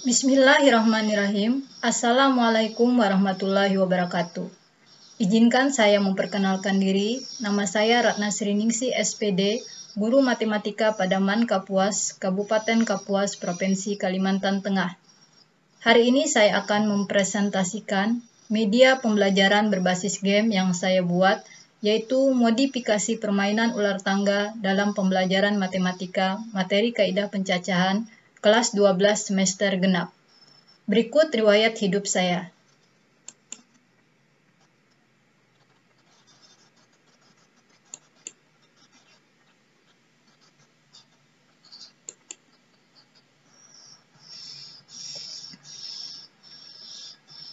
Bismillahirrahmanirrahim. Assalamualaikum warahmatullahi wabarakatuh. Izinkan saya memperkenalkan diri. Nama saya Ratna Sriningsih SPD, Guru Matematika pada MAN Kapuas, Kabupaten Kapuas, Provinsi Kalimantan Tengah. Hari ini saya akan mempresentasikan media pembelajaran berbasis game yang saya buat, yaitu modifikasi permainan ular tangga dalam pembelajaran matematika, materi kaidah pencacahan, kelas 12 semester genap. Berikut riwayat hidup saya.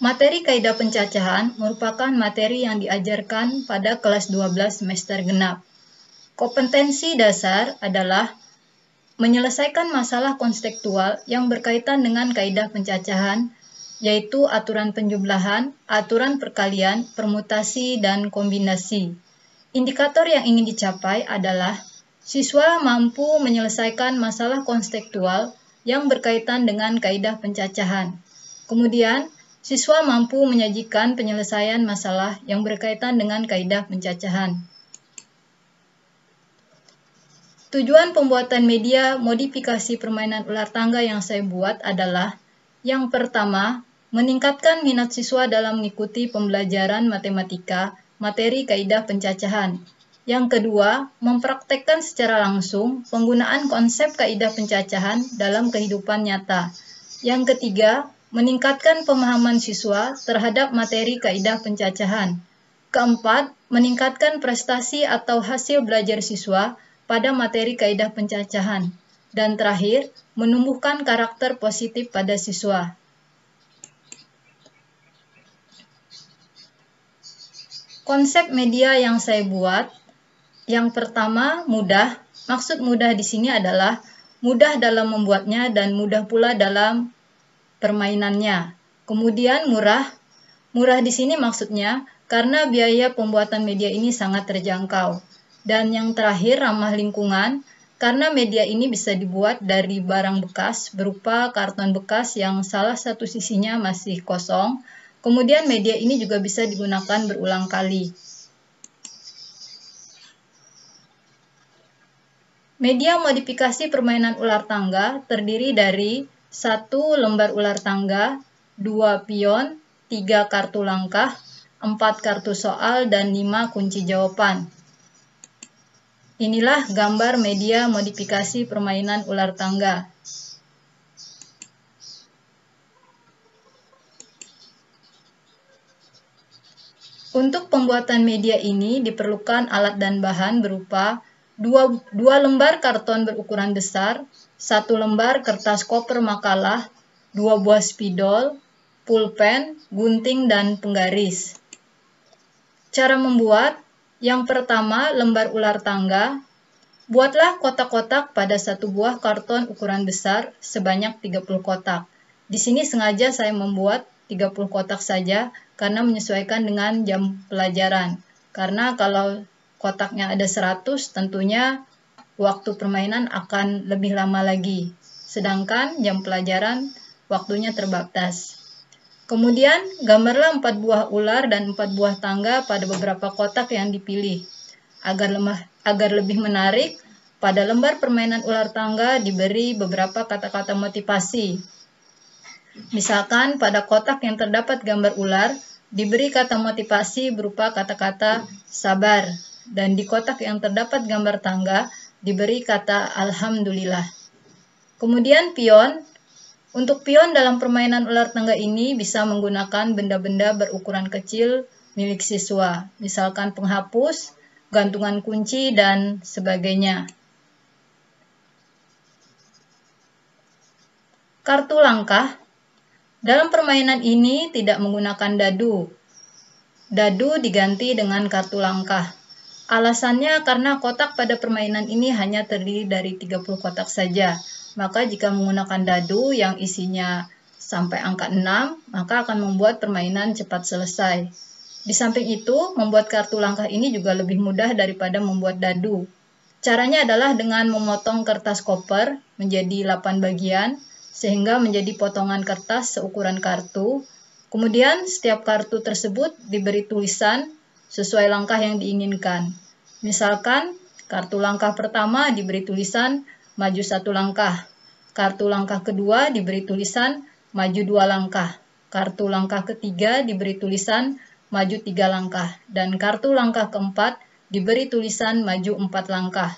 Materi kaidah pencacahan merupakan materi yang diajarkan pada kelas 12 semester genap. Kompetensi dasar adalah menyelesaikan masalah konseptual yang berkaitan dengan kaidah pencacahan, yaitu aturan penjumlahan, aturan perkalian, permutasi, dan kombinasi. Indikator yang ingin dicapai adalah siswa mampu menyelesaikan masalah konseptual yang berkaitan dengan kaidah pencacahan. Kemudian, siswa mampu menyajikan penyelesaian masalah yang berkaitan dengan kaidah pencacahan. Tujuan pembuatan media modifikasi permainan ular tangga yang saya buat adalah yang pertama, meningkatkan minat siswa dalam mengikuti pembelajaran matematika, materi kaidah pencacahan. Yang kedua, mempraktekkan secara langsung penggunaan konsep kaidah pencacahan dalam kehidupan nyata. Yang ketiga, meningkatkan pemahaman siswa terhadap materi kaidah pencacahan. Keempat, meningkatkan prestasi atau hasil belajar siswa pada materi kaidah pencacahan. Dan terakhir, menumbuhkan karakter positif pada siswa. Konsep media yang saya buat, yang pertama mudah. Maksud mudah di sini adalah mudah dalam membuatnya dan mudah pula dalam permainannya. Kemudian murah. Murah di sini maksudnya karena biaya pembuatan media ini sangat terjangkau. Dan yang terakhir ramah lingkungan, karena media ini bisa dibuat dari barang bekas berupa karton bekas yang salah satu sisinya masih kosong. Kemudian media ini juga bisa digunakan berulang kali. Media modifikasi permainan ular tangga terdiri dari 1 lembar ular tangga, 2 pion, 3 kartu langkah, 4 kartu soal, dan 5 kunci jawaban. Inilah gambar media modifikasi permainan ular tangga. Untuk pembuatan media ini diperlukan alat dan bahan berupa 2 lembar karton berukuran besar, 1 lembar kertas koper makalah, 2 buah spidol, pulpen, gunting, dan penggaris. Cara membuat, yang pertama lembar ular tangga. Buatlah kotak-kotak pada 1 buah karton ukuran besar sebanyak 30 kotak. Di sini sengaja saya membuat 30 kotak saja karena menyesuaikan dengan jam pelajaran. Karena kalau kotaknya ada 100, tentunya waktu permainan akan lebih lama lagi. Sedangkan jam pelajaran waktunya terbatas. Kemudian, gambarlah 4 buah ular dan 4 buah tangga pada beberapa kotak yang dipilih. Agar lebih menarik, pada lembar permainan ular tangga diberi beberapa kata-kata motivasi. Misalkan pada kotak yang terdapat gambar ular, diberi kata motivasi berupa kata-kata sabar. Dan di kotak yang terdapat gambar tangga, diberi kata alhamdulillah. Kemudian pion. Untuk pion dalam permainan ular tangga ini bisa menggunakan benda-benda berukuran kecil milik siswa, misalkan penghapus, gantungan kunci, dan sebagainya. Kartu langkah. Dalam permainan ini tidak menggunakan dadu. Dadu diganti dengan kartu langkah. Alasannya karena kotak pada permainan ini hanya terdiri dari 30 kotak saja. Maka jika menggunakan dadu yang isinya sampai angka 6, maka akan membuat permainan cepat selesai. Di samping itu, membuat kartu langkah ini juga lebih mudah daripada membuat dadu. Caranya adalah dengan memotong kertas koper menjadi 8 bagian, sehingga menjadi potongan kertas seukuran kartu. Kemudian setiap kartu tersebut diberi tulisan sesuai langkah yang diinginkan. Misalkan kartu langkah pertama diberi tulisan maju 1 langkah. Kartu langkah kedua diberi tulisan maju 2 langkah. Kartu langkah ketiga diberi tulisan maju 3 langkah. Dan kartu langkah keempat diberi tulisan maju 4 langkah.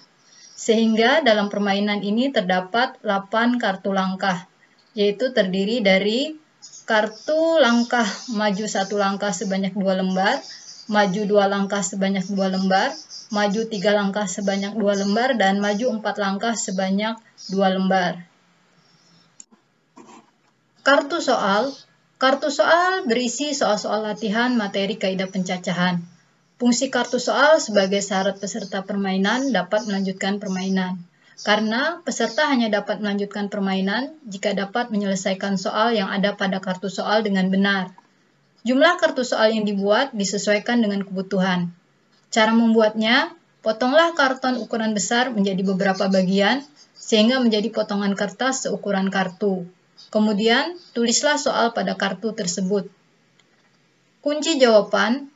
Sehingga dalam permainan ini terdapat 8 kartu langkah, yaitu terdiri dari kartu langkah maju 1 langkah sebanyak 2 lembar, maju 2 langkah sebanyak 2 lembar, maju 3 langkah sebanyak 2 lembar, dan maju 4 langkah sebanyak 2 lembar. Kartu soal. Kartu soal berisi soal-soal latihan materi kaidah pencacahan. Fungsi kartu soal sebagai syarat peserta permainan dapat melanjutkan permainan. Karena peserta hanya dapat melanjutkan permainan jika dapat menyelesaikan soal yang ada pada kartu soal dengan benar. Jumlah kartu soal yang dibuat disesuaikan dengan kebutuhan. Cara membuatnya, potonglah karton ukuran besar menjadi beberapa bagian, sehingga menjadi potongan kertas seukuran kartu. Kemudian, tulislah soal pada kartu tersebut. Kunci jawaban.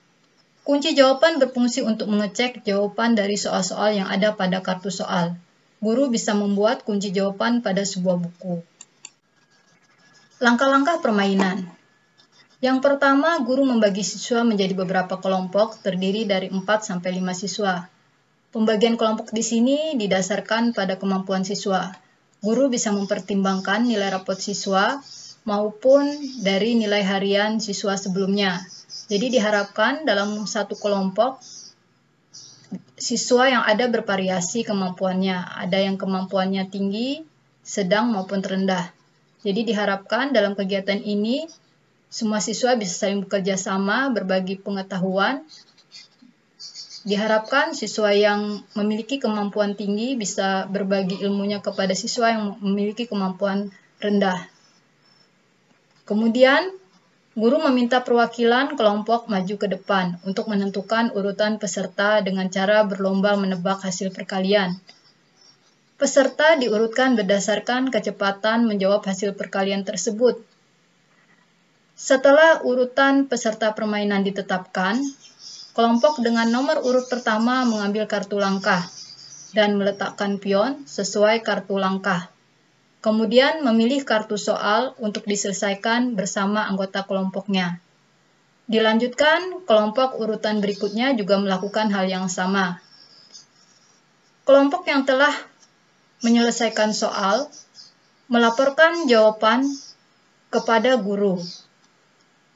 Kunci jawaban berfungsi untuk mengecek jawaban dari soal-soal yang ada pada kartu soal. Guru bisa membuat kunci jawaban pada sebuah buku. Langkah-langkah permainan. Yang pertama, guru membagi siswa menjadi beberapa kelompok terdiri dari 4-5 siswa. Pembagian kelompok di sini didasarkan pada kemampuan siswa. Guru bisa mempertimbangkan nilai rapot siswa maupun dari nilai harian siswa sebelumnya. Jadi diharapkan dalam satu kelompok siswa yang ada bervariasi kemampuannya. Ada yang kemampuannya tinggi, sedang maupun rendah. Jadi diharapkan dalam kegiatan ini semua siswa bisa saling bekerja sama, berbagi pengetahuan. Diharapkan siswa yang memiliki kemampuan tinggi bisa berbagi ilmunya kepada siswa yang memiliki kemampuan rendah. Kemudian, guru meminta perwakilan kelompok maju ke depan untuk menentukan urutan peserta dengan cara berlomba menebak hasil perkalian. Peserta diurutkan berdasarkan kecepatan menjawab hasil perkalian tersebut. Setelah urutan peserta permainan ditetapkan, kelompok dengan nomor urut pertama mengambil kartu langkah dan meletakkan pion sesuai kartu langkah. Kemudian memilih kartu soal untuk diselesaikan bersama anggota kelompoknya. Dilanjutkan, kelompok urutan berikutnya juga melakukan hal yang sama. Kelompok yang telah menyelesaikan soal melaporkan jawaban kepada guru.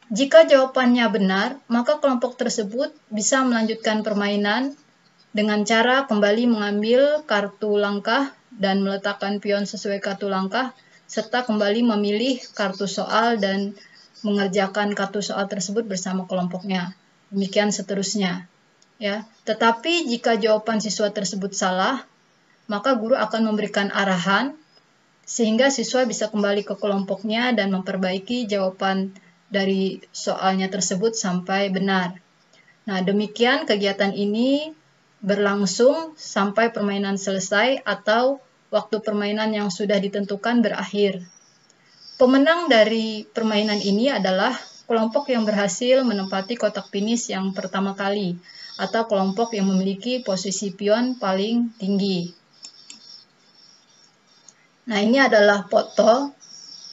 Jika jawabannya benar, maka kelompok tersebut bisa melanjutkan permainan dengan cara kembali mengambil kartu langkah dan meletakkan pion sesuai kartu langkah, serta kembali memilih kartu soal dan mengerjakan kartu soal tersebut bersama kelompoknya. Demikian seterusnya. Ya. Tetapi jika jawaban siswa tersebut salah, maka guru akan memberikan arahan sehingga siswa bisa kembali ke kelompoknya dan memperbaiki jawaban dari soalnya tersebut sampai benar. Nah, demikian kegiatan ini berlangsung sampai permainan selesai atau waktu permainan yang sudah ditentukan berakhir. Pemenang dari permainan ini adalah kelompok yang berhasil menempati kotak finish yang pertama kali atau kelompok yang memiliki posisi pion paling tinggi. Nah, ini adalah foto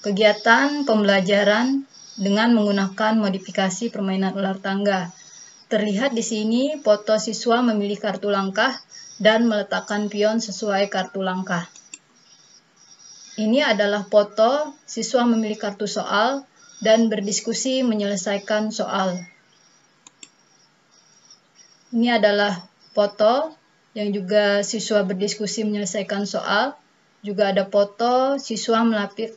kegiatan pembelajaran dengan menggunakan modifikasi permainan ular tangga. Terlihat di sini foto siswa memilih kartu langkah dan meletakkan pion sesuai kartu langkah. Ini adalah foto siswa memilih kartu soal dan berdiskusi menyelesaikan soal. Ini adalah foto yang juga siswa berdiskusi menyelesaikan soal. Juga ada foto siswa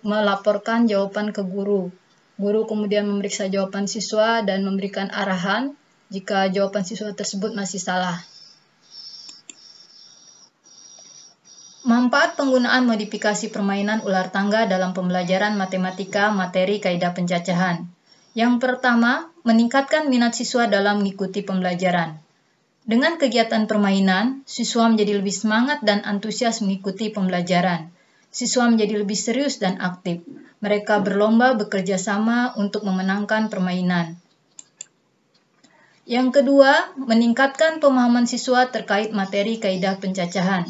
melaporkan jawaban ke guru. Guru kemudian memeriksa jawaban siswa dan memberikan arahan jika jawaban siswa tersebut masih salah. Manfaat penggunaan modifikasi permainan ular tangga dalam pembelajaran matematika materi kaidah pencacahan. Yang pertama, meningkatkan minat siswa dalam mengikuti pembelajaran. Dengan kegiatan permainan, siswa menjadi lebih semangat dan antusias mengikuti pembelajaran. Siswa menjadi lebih serius dan aktif. Mereka berlomba bekerja sama untuk memenangkan permainan. Yang kedua, meningkatkan pemahaman siswa terkait materi kaidah pencacahan.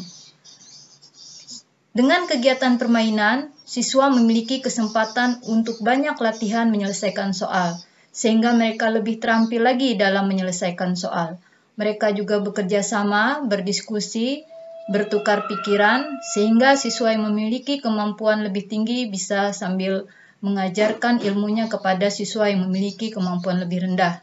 Dengan kegiatan permainan, siswa memiliki kesempatan untuk banyak latihan menyelesaikan soal, sehingga mereka lebih terampil lagi dalam menyelesaikan soal. Mereka juga bekerja sama, berdiskusi, bertukar pikiran, sehingga siswa yang memiliki kemampuan lebih tinggi bisa sambil mengajarkan ilmunya kepada siswa yang memiliki kemampuan lebih rendah.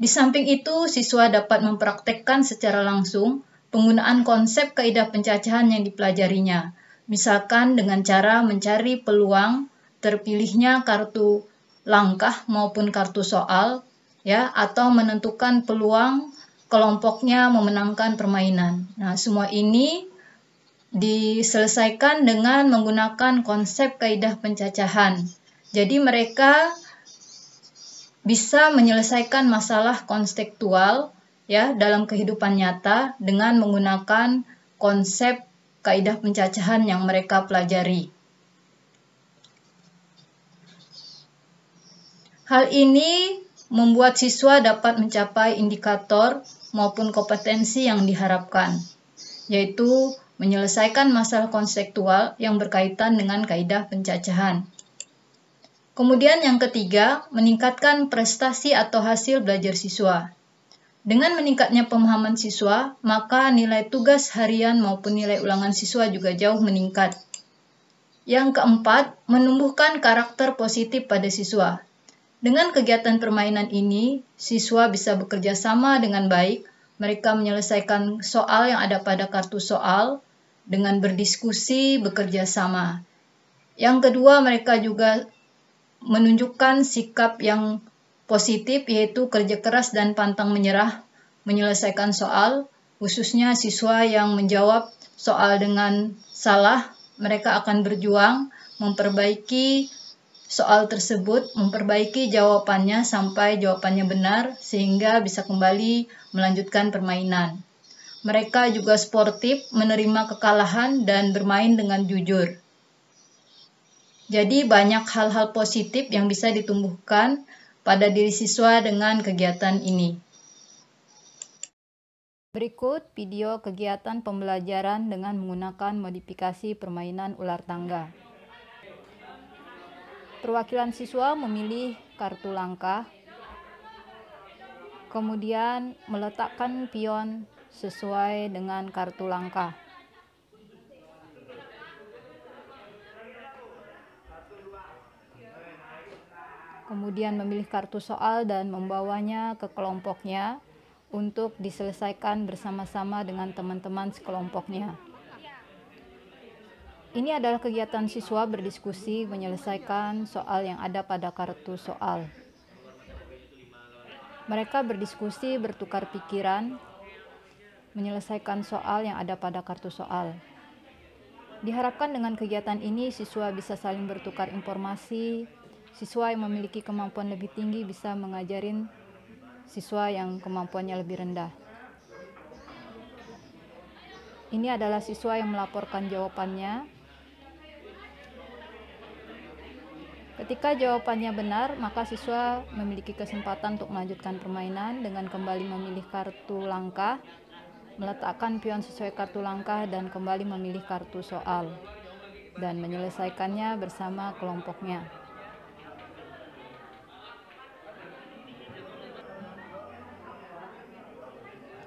Di samping itu, siswa dapat mempraktekkan secara langsung penggunaan konsep kaidah pencacahan yang dipelajarinya, misalkan dengan cara mencari peluang terpilihnya kartu langkah maupun kartu soal, ya, atau menentukan peluang kelompoknya memenangkan permainan. Nah, semua ini diselesaikan dengan menggunakan konsep kaidah pencacahan. Jadi mereka bisa menyelesaikan masalah konseptual ya dalam kehidupan nyata dengan menggunakan konsep kaidah pencacahan yang mereka pelajari. Hal ini membuat siswa dapat mencapai indikator maupun kompetensi yang diharapkan, yaitu menyelesaikan masalah konseptual yang berkaitan dengan kaidah pencacahan. Kemudian yang ketiga, meningkatkan prestasi atau hasil belajar siswa. Dengan meningkatnya pemahaman siswa, maka nilai tugas harian maupun nilai ulangan siswa juga jauh meningkat. Yang keempat, menumbuhkan karakter positif pada siswa. Dengan kegiatan permainan ini, siswa bisa bekerja sama dengan baik, mereka menyelesaikan soal yang ada pada kartu soal dengan berdiskusi, bekerja sama. Yang kedua, mereka juga menunjukkan sikap yang positif, yaitu kerja keras dan pantang menyerah menyelesaikan soal, khususnya siswa yang menjawab soal dengan salah, mereka akan berjuang memperbaiki soal tersebut, memperbaiki jawabannya sampai jawabannya benar, sehingga bisa kembali melanjutkan permainan. Mereka juga sportif, menerima kekalahan, dan bermain dengan jujur. Jadi banyak hal-hal positif yang bisa ditumbuhkan pada diri siswa dengan kegiatan ini. Berikut video kegiatan pembelajaran dengan menggunakan modifikasi permainan ular tangga. Perwakilan siswa memilih kartu langkah, kemudian meletakkan pion sesuai dengan kartu langkah. Kemudian memilih kartu soal dan membawanya ke kelompoknya untuk diselesaikan bersama-sama dengan teman-teman sekelompoknya. Ini adalah kegiatan siswa berdiskusi menyelesaikan soal yang ada pada kartu soal. Mereka berdiskusi, bertukar pikiran, menyelesaikan soal yang ada pada kartu soal. Diharapkan dengan kegiatan ini siswa bisa saling bertukar informasi. Siswa yang memiliki kemampuan lebih tinggi bisa mengajarin siswa yang kemampuannya lebih rendah. Ini adalah siswa yang melaporkan jawabannya. Ketika jawabannya benar, maka siswa memiliki kesempatan untuk melanjutkan permainan dengan kembali memilih kartu langkah, meletakkan pion sesuai kartu langkah, dan kembali memilih kartu soal, dan menyelesaikannya bersama kelompoknya.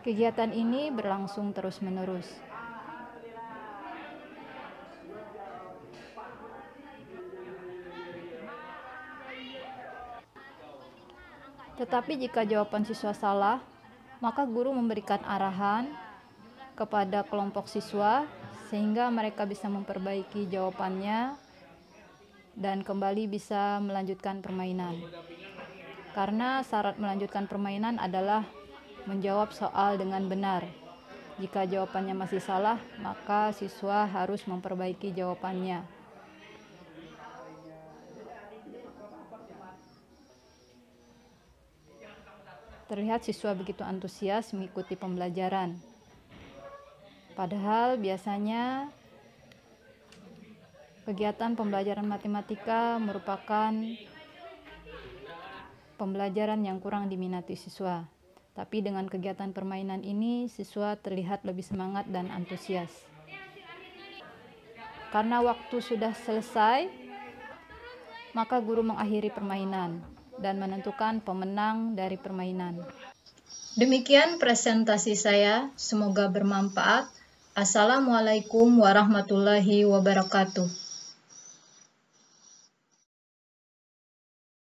Kegiatan ini berlangsung terus-menerus. Tetapi jika jawaban siswa salah, maka guru memberikan arahan kepada kelompok siswa sehingga mereka bisa memperbaiki jawabannya dan kembali bisa melanjutkan permainan. Karena syarat melanjutkan permainan adalah menjawab soal dengan benar. Jika jawabannya masih salah, maka siswa harus memperbaiki jawabannya. Terlihat siswa begitu antusias mengikuti pembelajaran. Padahal biasanya Kegiatan pembelajaran matematika merupakan pembelajaran yang kurang diminati siswa. Tapi dengan kegiatan permainan ini, siswa terlihat lebih semangat dan antusias. Karena waktu sudah selesai, maka guru mengakhiri permainan dan menentukan pemenang dari permainan. Demikian presentasi saya, semoga bermanfaat. Assalamualaikum warahmatullahi wabarakatuh.